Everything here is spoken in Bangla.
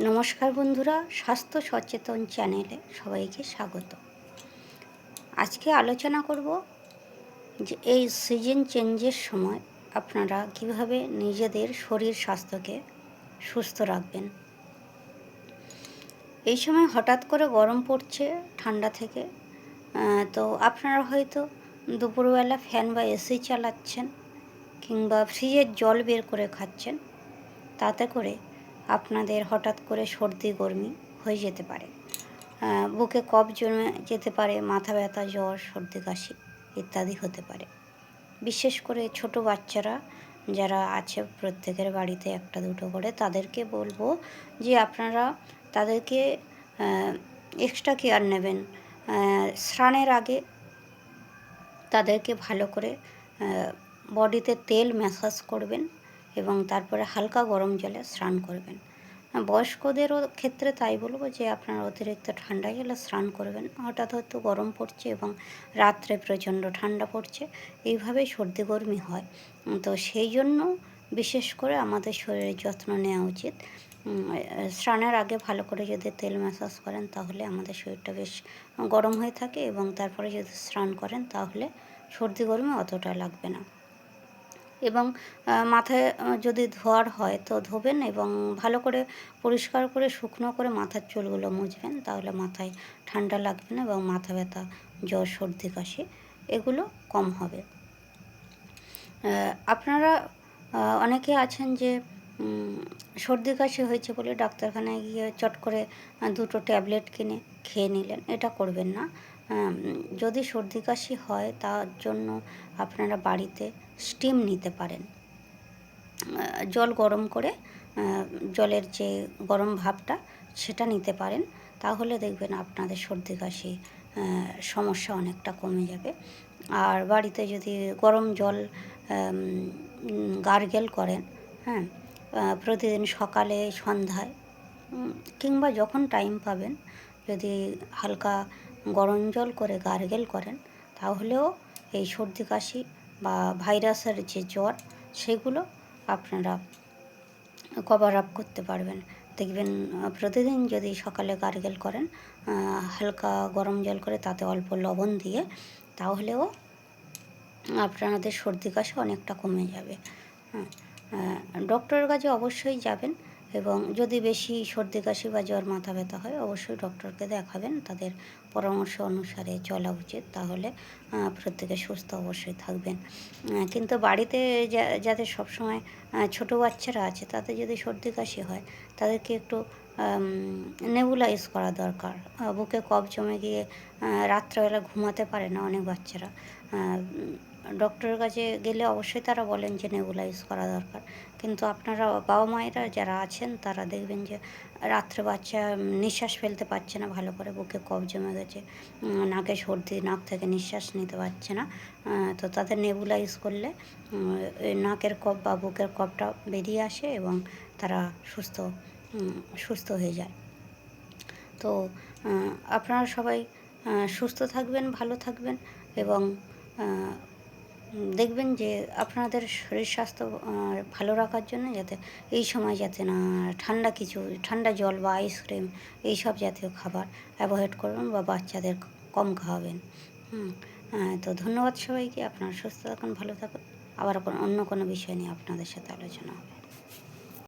নমস্কার বন্ধুরা, স্বাস্থ্য সচেতন চ্যানেলে সবাইকে স্বাগত। আজকে আলোচনা করব যে এই সিজন চেঞ্জের সময় আপনারা কিভাবে নিজেদের শরীর স্বাস্থ্যকে সুস্থ রাখবেন। এই সময় হঠাৎ করে গরম পড়ছে ঠান্ডা থেকে, তো আপনারা হয়তো দুপুরবেলা ফ্যান বা এসি চালাচ্ছেন কিংবা ফ্রিজের জল বের করে খাচ্ছেন। তাতে করে আপনাদের হঠাৎ করে সর্দি গরমি হয়ে যেতে পারে, বুকে কফ জমে যেতে পারে, মাথা ব্যথা, জ্বর, সর্দি কাশি ইত্যাদি হতে পারে। বিশেষ করে ছোট বাচ্চারা যারা আছে, প্রত্যেকের বাড়িতে একটা দুটো করে, তাদেরকে বলবো যে আপনারা তাদেরকে এক্সট্রা কেয়ার নেবেন। স্নানের আগে তাদেরকে ভালো করে বডিতে তেল ম্যাসাজ করবেন এবং তারপরে হালকা গরম জলে স্নান করবেন। বয়স্কদেরও ক্ষেত্রে তাই বলবো যে আপনারা অতিরিক্ত ঠান্ডা জলে স্নান করবেন। হঠাৎ হয়তো গরম পড়ছে এবং রাত্রে প্রচণ্ড ঠান্ডা পড়ছে, এইভাবেই সর্দি গরমি হয়। তো সেই জন্য বিশেষ করে আমাদের শরীরের যত্ন নেওয়া উচিত। স্নানের আগে ভালো করে যদি তেল ম্যাসাজ করেন তাহলে আমাদের শরীরটা বেশ গরম হয়ে থাকে এবং তারপরে যদি স্নান করেন তাহলে সর্দি গরমে অতটা লাগবে না। এবং মাথায় যদি ধোয়ার হয় তো ধোবেন এবং ভালো করে পরিষ্কার করে শুকনো করে মাথার চুলগুলো মুছবেন, তাহলে মাথায় ঠান্ডা লাগবে না এবং মাথা ব্যথা, জ্বর, সর্দি কাশি এগুলো কম হবে। আপনারা অনেকে আছেন যে সর্দি কাশি হয়েছে বলে ডাক্তারখানায় গিয়ে চট করে দুটো ট্যাবলেট কিনে খেয়ে নিলেন, এটা করবেন না। যদি সর্দি কাশি হয় তার জন্য আপনারা বাড়িতে স্টিম নিতে পারেন। জল গরম করে জলের যে গরম ভাবটা সেটা নিতে পারেন, তাহলে দেখবেন আপনাদের সর্দি কাশি সমস্যা অনেকটা কমে যাবে। আর বাড়িতে যদি গরম জল গার্গেল করেন, হ্যাঁ, প্রতিদিন সকালে সন্ধ্যায় কিংবা যখন টাইম পাবেন যদি হালকা গরম জল করে গার্গেল করেন, তাহলেও এই সর্দি কাশি বা ভাইরাসের যে জ্বর সেগুলো আপনারা কভার আপ করতে পারবেন। দেখবেন প্রতিদিন যদি সকালে গার্গেল করেন হালকা গরম জল করে, তাতে অল্প লবণ দিয়ে, তাহলেও আপনাদের সর্দি কাশি অনেকটা কমে যাবে। ডক্টরের কাছে অবশ্যই যাবেন এবং যদি বেশি সর্দি কাশি বা জ্বর, মাথা ব্যথা হয় অবশ্যই ডক্টরকে দেখাবেন। তাদের পরামর্শ অনুসারে চলা উচিত, তাহলে প্রত্যেকে সুস্থ অবশ্যই থাকবেন। কিন্তু বাড়িতে যাদের সবসময় ছোটো বাচ্চারা আছে, তাতে যদি সর্দি কাশি হয় তাদেরকে একটু নেবুলাইজ করা দরকার। বুকে কফ জমে গিয়ে রাত্রেবেলা ঘুমাতে পারে না অনেক বাচ্চারা, ডক্টরের কাছে গেলে অবশ্যই তারা বলেন যে নেবুলাইজ করা দরকার। কিন্তু আপনারা বাবা মায়েরা যারা আছেন তারা দেখবেন যে রাত্রে বাচ্চা নিঃশ্বাস ফেলতে পারছে না ভালো করে, বুকে কফ জমে গেছে, নাকে সর্দি, নাক থেকে নিঃশ্বাস নিতে পারছে না, তো তাদের নেবুলাইজ করলে নাকের কফ বা বুকের কফটা বেরিয়ে আসে এবং তারা সুস্থ হয়ে যায়। তো আপনারা সবাই সুস্থ থাকবেন, ভালো থাকবেন এবং দেখবেন যে আপনাদের শরীর স্বাস্থ্য ভালো রাখার জন্য যাতে এই সময় যাতে না ঠান্ডা জল বা আইসক্রিম এইসব জাতীয় খাবার অ্যাভয়েড করবেন বা বাচ্চাদের কম খাওয়াবেন। তো ধন্যবাদ সবাইকে। আপনারা সুস্থ থাকুন, ভালো থাকুন। আবার অন্য কোনো বিষয় নিয়ে আপনাদের সাথে আলোচনা হবে।